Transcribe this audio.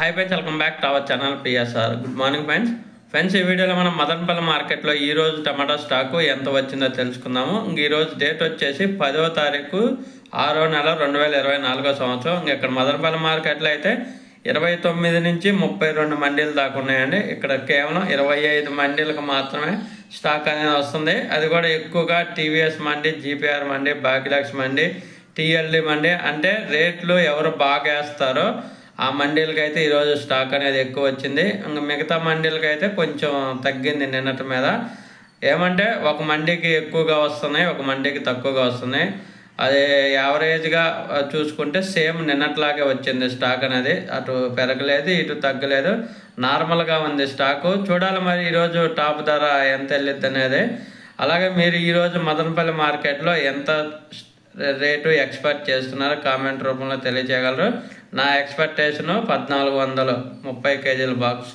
Hi friends, welcome back to our channel PSR. Good morning friends. ఈ వీడియోలో మనం మదనపల్లి మార్కెట్లో ఈరోజు టమాటా స్టాకు ఎంత వచ్చిందో తెలుసుకుందాము. ఈరోజు డేట్ వచ్చేసి 10వ తారీఖు 6వ నెల 2024 సంవత్సరం. ఇక్కడ మదనపల్లి మార్కెట్లో అయితే 29 నుంచి 32 మండీలు దాకా ఉన్నాయండి. ఇక్కడ కేవలం 25 మండీలకు మాత్రమే స్టాక్ అనేది వస్తుంది. అది కూడా ఎక్కువగా టీవీఎస్ మండీ, జీపీఆర్ మండీ, భాగ్యలక్ష్మి మండీ, టీఎల్డీ మండీ, అంటే రేట్లు ఎవరు బాగా వేస్తారో ఆ మండీలకి అయితే ఈరోజు స్టాక్ అనేది ఎక్కువ వచ్చింది. ఇంకా మిగతా మండీలకి అయితే కొంచెం తగ్గింది నిన్నటి మీద. ఏమంటే ఒక మండీకి ఎక్కువగా వస్తున్నాయి, ఒక మండీకి తక్కువగా వస్తున్నాయి. అది యావరేజ్గా చూసుకుంటే సేమ్ నిన్నట్లాగే వచ్చింది స్టాక్ అనేది. అటు పెరగలేదు, ఇటు తగ్గలేదు, నార్మల్గా ఉంది స్టాకు. చూడాలి మరి ఈరోజు టాప్ ధర ఎంత వెళ్ళిద్ది అనేది. అలాగే మీరు ఈరోజు మదనపల్లి మార్కెట్లో ఎంత రేటు ఎక్స్పెక్ట్ చేస్తున్నారు కామెంట్ రూపంలో తెలియజేయగలరు. నా ఎక్స్పెక్టేషను 1430 కేజీల బాక్స్.